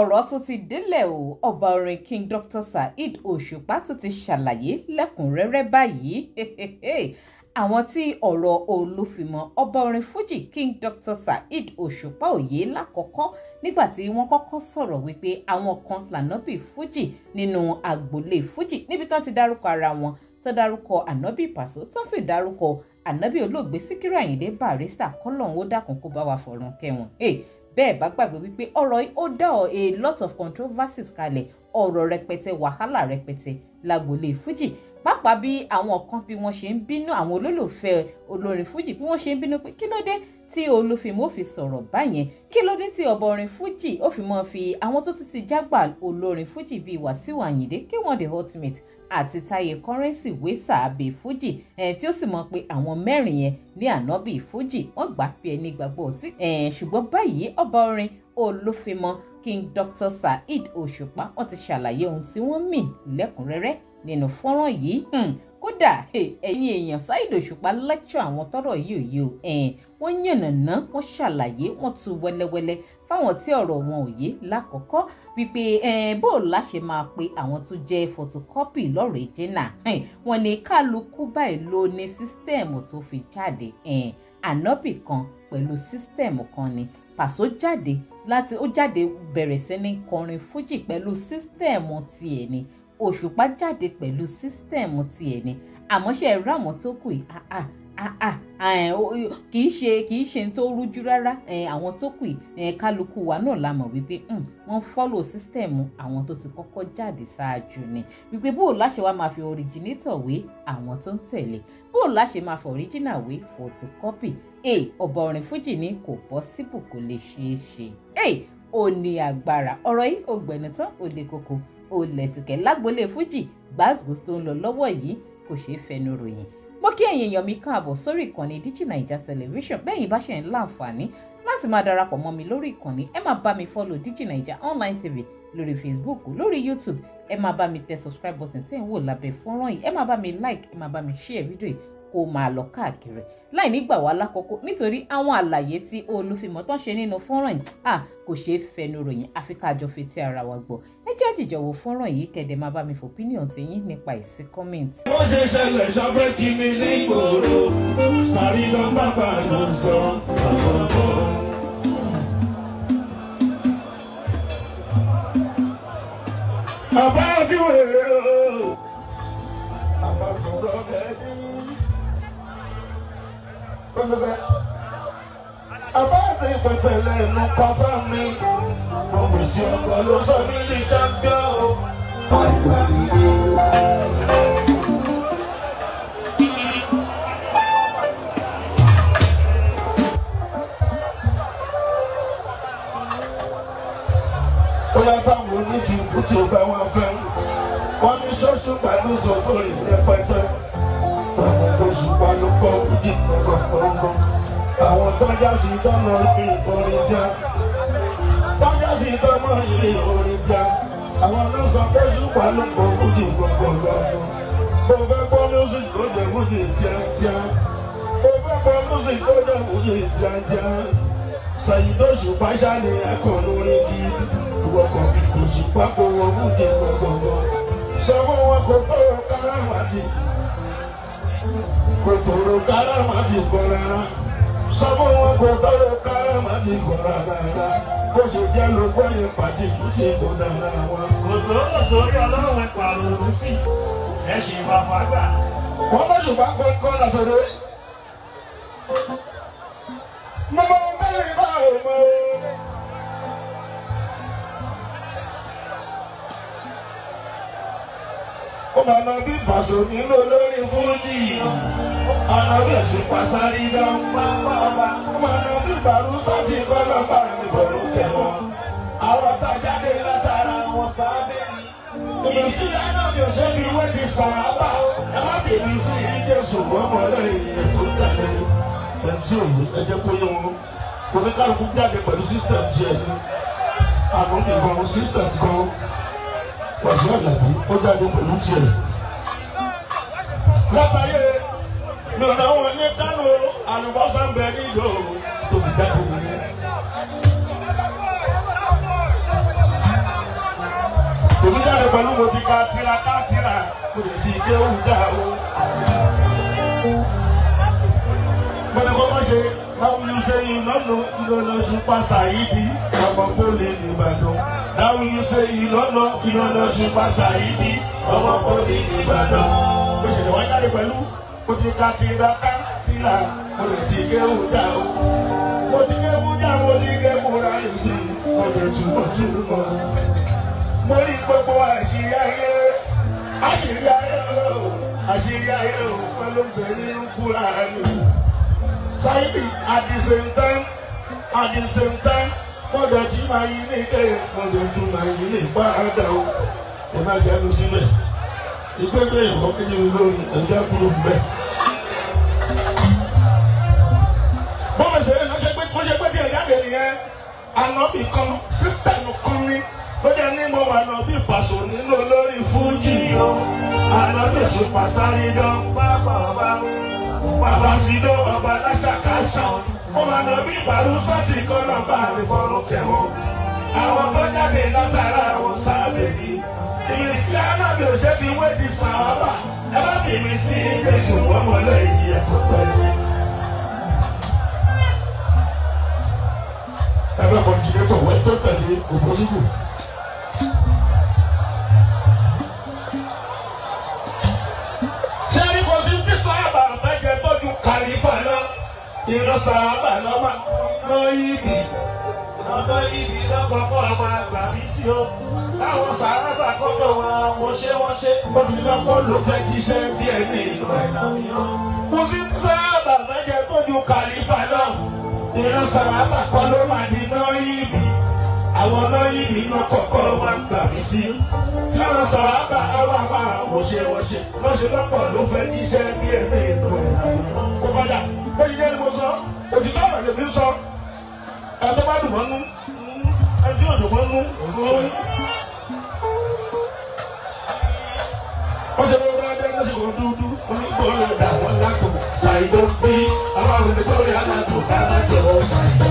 ọ̀rọ̀ tó ti délẹ̀ o ọba orin King Dr. Saheed Òṣùpá tó ti ṣàlàyé lẹ́kùnrẹ́rẹ́ báyìí àwọn tí ọ̀rọ̀ olúfimọ́ ọba orin Fuji King Dr. Saheed Òṣùpá òye lákọ̀ọ́kọ́ nígbà tí wọ́n kọ́kọ́ sọ̀rọ̀ wípé àwọn kan lànàbì Fuji nínú agboolé Fuji níbi tán ti dárúkọ ara wọn tó dárúkọ ànábì Pàṣọ tó sì dárúkọ ànábì olóògbé Síkírù Àyìndé Barrister kọ́lọ́hún ó dákun kó bá wa fọ̀run kẹwọn bẹ́ẹ̀ bá gbàgbé wípé ọ̀rọ̀ yìí ó dá a lot of controversies kalẹ̀ ọ̀rọ̀ rẹpẹtẹ wàhálà rẹpẹtẹ lágboolé Fuji pàápàá bí àwọn kan bí wọ́n ṣe ń bínú àwọn olólùfẹ́ olórin Fuji bí wọ́n ṣe ń bínú pé kí ló dé tí olúfimọ́ fi sọ̀rọ̀ báyẹn kí ló dé tí ọba orin Fuji ó fi mọ́ fi àwọn tó ti jágbà olórin Fuji bíi Wàsíù Àyìndé K1 the Ultimate àti Táyé Currency wé sàábé Fuji tí ó sì mọ̀ pé àwọn mẹ́rin yẹn ní ànábì Fuji wọ́n gbà pé ẹni gbàgbọ́ ọtí ṣùgbọ́n báyìí ọba orin olúfimọ́ King Dr. Saheed Òṣùpá wọ́n ti ṣàlàyé ohun tí wọ́n mì lẹ́kùnrẹ́rẹ́ nínú fọ́nrán yìí kódà ẹ̀yin èèyàn Saheed Òṣùpá lecture àwọn tọ́rọ̀ yìí ò yé o wọ́n yànnàná wọ́n ṣàlàyé wọ́n tú wẹ́lẹ́wẹ́lẹ́ fáwọn tí ọ̀rọ̀ wọn ò yé lákọ̀ọ́kọ́ wípé bó la ṣe máa pe àwọn tó jẹ́ photocopy lọ́rẹ̀ẹ́jìnà wọ́n ní kálukú báyìí ló ní sísítẹ́ẹ̀mù tó fi jáde ànábì kan pẹ̀lú sísítẹ́ẹ̀mù kan ni Pàṣọ jáde ó jáde bẹ̀rẹ̀ sí ní kọrin Fuji pẹ̀lú sísítẹ́ẹ̀mù tiẹ̀ ni Òṣùpá jáde pẹ̀lú sísítẹ́ẹ̀mù tiẹ̀ ni àmọ́ ṣe ẹ̀rọ àwọn tó kù yìí kì í ṣe tó rújú rárá àwọn tó kù yìí kálukú wa náà la mọ̀ wípé wọ́n fọ́lò sísítẹ́ẹ̀mù àwọn tó ti kọ́kọ́ jáde ṣáájú ni wípé bó láṣẹ wa máa fi originator wé àwọn tó ń tẹ̀lé bó láṣẹ máa fi original wé photocopy ọba orin Fuji ní kò possible kò lè ṣeé ṣe ó ní agbára ọ̀rọ̀ yìí ó gbẹ̀nù tán ó lè koko ó lẹ̀tùkẹ́ lágboolé Fuji gbàgbós tó ń lọ lọ́wọ́ yìí kò ṣeé fẹnu ròyìn mo kí ẹ̀yin èèyàn mi káàbọ̀ sórí ìkànnì DigiNaija Television bẹ́ẹ̀ yín bá ṣe ń láǹfààní láti máa darapọ̀ mọ́ mi lórí ìkànnì ẹ máa bá mi follow DigiNaija Online TV lórí Facebook lórí YouTube ẹ máa bá mi tẹ subscribe button tí ẹ̀ ń wò lábẹ́ fọ́nrán yìí ẹ máa bá mi like ẹ máa bá mi share fídíò yìí kó máa lọ káàkiri láì nígbà wá lákòókò nítorí àwọn àlàyé tí olúfimọ́ tán ṣe nínú fọ́nrán yìí kò ṣeé fẹnu ròyìn àfi ká jọ fetí ara wa gbọ́ ẹ jẹ́ àjìjọ wo fọ́nrán yìí kẹ̀dẹ̀ máa bá mi fò opinion tiyín nípa ìsí comment. wọ́n ṣe ṣẹlẹ̀ ṣọ́fẹ́ kí mi ní ìgboro sàrí lọ bàbá lọ sọ ọ̀pọ̀. àbá tí wèrè o àbàkùrọ̀ kẹ́kẹ́. Àbáàdé ìpẹ̀tẹ̀lẹ̀ ẹnu kọfà mi, mo mú sí ọgbà ló sọ mí ní champion o. Ó yá táwọn oníjìbù tí ó bá wọn fẹ́, wọ́n ní ṣọ́ọ̀ṣù pẹ̀lú sọ̀sọ̀rì rẹpẹtẹ. Òṣùpá ló kọ́ Fuji gbọ̀ngbọ̀ngbọ̀n. Àwọn tọ́já sí tọ́mọ ìrìn orin já. Tọ́já sí tọ́mọ ìrìn orin já. Àwọn ló sọ pé Òṣùpá ló kọ́ Fuji gbọ̀ngbọ̀ngbọ̀n. Mo fẹ́ gbọ́ music ló jẹ́ Fuji tíátíá. Mo fẹ́ gbọ́ music ló jẹ́ Fuji tíátíá. Saheed Òṣùpá ṣáni ẹ̀kọ́ lórí gidi. Ìwọ̀kọ̀ Òṣùpá kò wọ Fuji gbọ̀ngbọ̀ngbọ̀n. Sọ fún wọn kò tó káràmátì. Kòtòrò káràmátì kọ́ rárá. Sọ fún wọn kòtòrò káràmátì kọ́ rárá. Bó ṣe jẹ́ ló gbọ́yìn pàtì kú tí kò dára wọn. Kò sórí ọlọ́run ẹ̀pà lòún sí ẹ̀ṣin bàbá gbà. Wọ́n bá ṣùgbọ́n pé kọ́ lọ́fẹ̀rẹ́. Mo mọ mẹ́rin bá òmò. Ó máa lọ bí Pàṣọ nínú olórin Fuji. Ànábì Òṣùpá sáré dán pápá ọba. Ó máa lọ bí Bàrúsà tí kọ́lọ́ bá mi bọ̀rù kẹwọn. Àwọn tajáde látara wọn sábẹ́ ni. Ìbísí Ànábì Òṣèbí wé ti sàábà. Ẹ má tèmi sí ìdíje ṣùgbọ́n mọ́lẹ́ ìyẹn tó tẹ̀lé. Ẹ̀tí òye ẹ̀jẹ̀ kó yẹ wọn. Oníkálukú jáde pẹ̀lú system tiẹ̀ ní. Àwọn ìgbọ̀n system kan. Pàṣẹ Àlàbí ó jáde pẹ̀lú tiẹ̀. Látàyè mi ò náwó ní Kánò àlùbọ́sà ń bẹ nílò tóbi jáde nìyẹn. pẹ̀lú mo ti ká tira mo lè ti dé òwúdà o. mo ní kó má ṣe báwo ni ṣe ìlọ́nà Òṣùpá Sàídì ọmọ Pólì nìbàdàn. báwo ni ṣe ìlọ́nà Òṣùpá Sàídì ọmọ Pólì nìbàdàn. mo ṣẹ̀ṣẹ̀ wá jáde pẹ̀lú mo ti ká tira mo lè ti dé òwúdà o. mo ti ké wúdà mo ti ké múra lè ṣe mo lè túbọ̀. mo rí gbogbo àṣírí ayé o pẹ̀lú bẹ̀rẹ̀ nínú kúrà ni. Sàídì at the same time mo dẹ̀ tí máa yí ní ike mo dẹ̀ tún máa yí ní ìpáradà o. ẹ má jẹ́ lọ sílẹ̀ ìgbẹ́gbẹ́ ìfọ́kẹ́jẹ́ mi lórí ẹ̀jẹ̀ kúrò bẹ́ẹ̀. bọ́ọ̀mù ṣe pé tí ẹ̀jẹ̀ bẹ̀rẹ̀ nìyẹn ànábì kan sísítà nìkan ní. ó jẹ́ ní mo wà lọ bí Pàṣọ nínú olórí fújì o. ànábì Òṣùpá sáré dán bàbá sídó ọba láṣàkáṣà. ó máa lọ bí ìbàrú sọ́ọ̀tì kan náà bá àlè fọ́rùn kẹwọn. àwọn tó jáde látara àwọn sábẹ̀ yìí. ìrísí ànábì òṣèbí wé ti sàábà. ẹ bá fi mi sí Jésù wọ́n mọ́lẹ̀ yìí ẹ̀kọ́ fẹ́ẹ́. ẹgbẹ́ kọ̀ǹtìnétọ̀ wẹ́ tó tẹ̀lé òbóṣùkù. sẹ́ni kò sí tí sábà àtẹ́jẹ́ tọ́jú kàlífà náà. ìran sábà lọ́mọ lọ́yìnbí lọ́kọ̀ọ́kọ́ ọmọ àgbà mi sí o. táwọn sábà kọ́kọ́ wọn ṣe. olùdókòwò ló fẹ́ jíṣẹ́ bí ẹni ìlú ẹ̀ náà. kò sí tí sábà àtẹ́jẹ́ tọ́jú kàlífà náà. ìran sábà kọ́ ló máa di lọ́yìnbí. àwọn lọ́yìnbí náà kọ́kọ́ wọn gbà mí sí. tí wọ́n sábà àwọn wọ́ṣẹ́ lọ́pọ̀ ló fẹ́ jíṣẹ́ bí ẹni ìlú ẹ̀ náà. kó padà ó yẹ kí mo sọ òtítọ́ ọ̀rọ̀ lèmi sọ. ẹ̀tọ́ bá dùn mọ́nú ẹtí ò dùn mọ́nú òun. ó ṣe lọ́wọ́ dáadé lọ́sìkò dúdú onígbòrò dà wọ́n lágbo. Ṣàìdó bí àwọn olùdókòrè aláàbò dáná jọ̀wọ́ Ṣàìdó.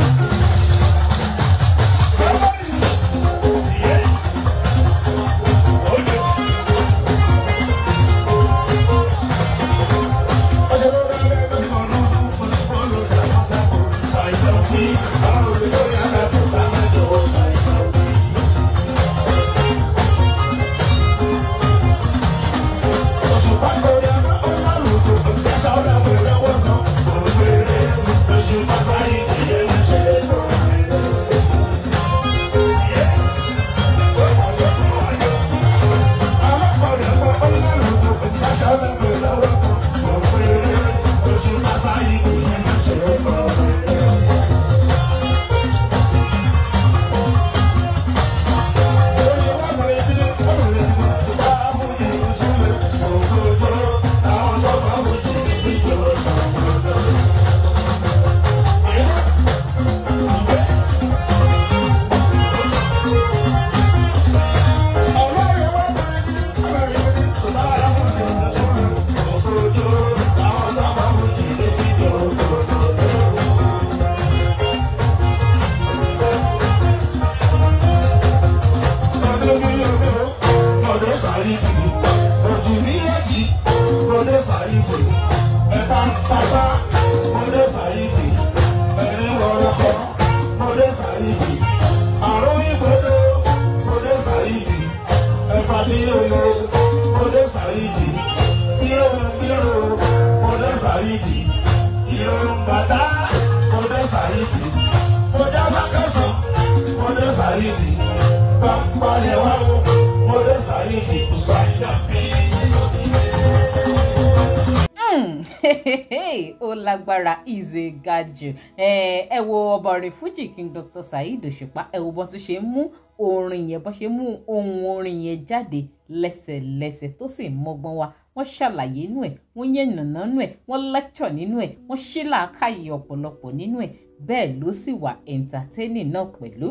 ó lágbára ìzè ga jù. ẹ wo ọba orin fújì King Dr. Saheed Òṣùpá, ẹ wo bọ́n tún ṣe mú orin yẹn, bọ́n ṣe mú ohun orin yẹn jáde lẹ́sẹ̀lẹ́sẹ̀ tó sì mọ́gbọ́n wa. Wọ́n ṣàlàyé nínú ẹ̀, wọ́n yẹn nàná nínú ẹ̀, wọ́n lecture nínú ẹ̀, wọ́n ṣí làákàyè ọ̀pọ̀lọpọ̀ nínú ẹ̀, bẹ́ẹ̀ ló sì wà entertaining náà pẹ̀lú.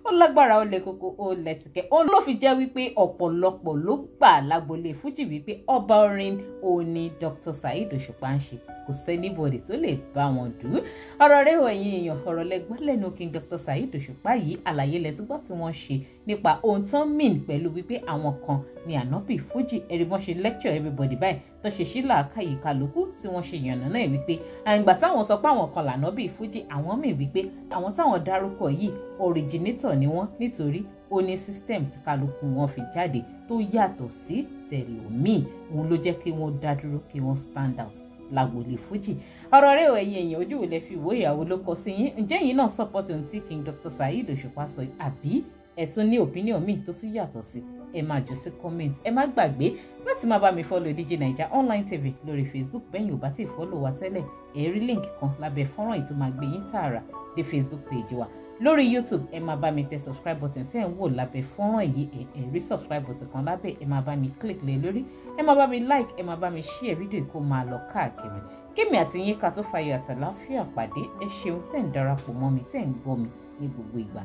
Ó lágbára, ó lè kókó, ó lẹ́tìkẹ́. Ó ló fi jẹ́ wípé ọ̀pọ̀lọpọ̀ ló gbà lágbolé fújì wípé ọba orin òní Dr. Saheed Òṣùpá ń ṣe, kò sẹ́nibọ̀dì tó lè bá wọn dùn. Ọ̀rọ̀ rẹ̀ wọ̀ ẹ̀yin èèyàn, ọ̀rọ̀ lẹ́gbọ́n lẹ́nu King Dr. Saheed Òṣùpá yìí, àlàyé lẹ́túgbọ́ tí wọ́n ṣe nípa ohun tán mean pẹ̀lú wípé àwọn kan ni ànábì Fuji ẹ̀rí wọ́n ṣe lecture everybody báyìí tó ṣe sílà káyì kálukú tí wọ́n ṣe yànnà náà wípé àgbà táwọn sọ pé àwọn kan lànábì Fuji àwọn míì wípé àwọn táwọn dárúkọ yìí originator ni wọ́n nítorí ó ní system tí kálukú wọn fi jáde tó yàtọ̀ sí tẹlòmíì òun ló jẹ́ kí wọ́n dá dúró kí wọ́n stand out lágbolé Fuji. ọ̀rọ̀ rẹ̀ ò ẹ̀yin èèyàn ojú wo lẹ fi wò ìyàwó ló kọ sí yín ǹjẹ́ yín náà support ohun tí King Dr. Saheed Òṣùpá sọ àbí ẹ tún ní opinion míì tó tún yàtọ̀ sí ẹ máa jù sí comment ẹ má gbàgbé láti máa bá mi follow DJ Naija Online TV lórí Facebook bẹ́yìn ò bá ti follow wa tẹ́lẹ̀ ẹ rí link kan lábẹ́ fọ́nrán yìí tó máa gbé yín tààrà dé Facebook page wa lórí YouTube ẹ máa bá mi tẹ subscribe button tẹ́ ẹ̀ ń wò lábẹ́ fọ́nrán yìí ẹ rí subscribe button kan lábẹ́ ẹ máa bá mi click lé lórí ẹ máa bá mi like ẹ máa bá mi share fídíò kó máa lọ káàkiri kémi àti yín ká tó fayọ̀ àtàláfíà pàdé ẹ ṣeun tẹ́ ń darapọ̀ mọ́ mi tẹ́ ń gbọ́ mi ní gbogbo ìgbà.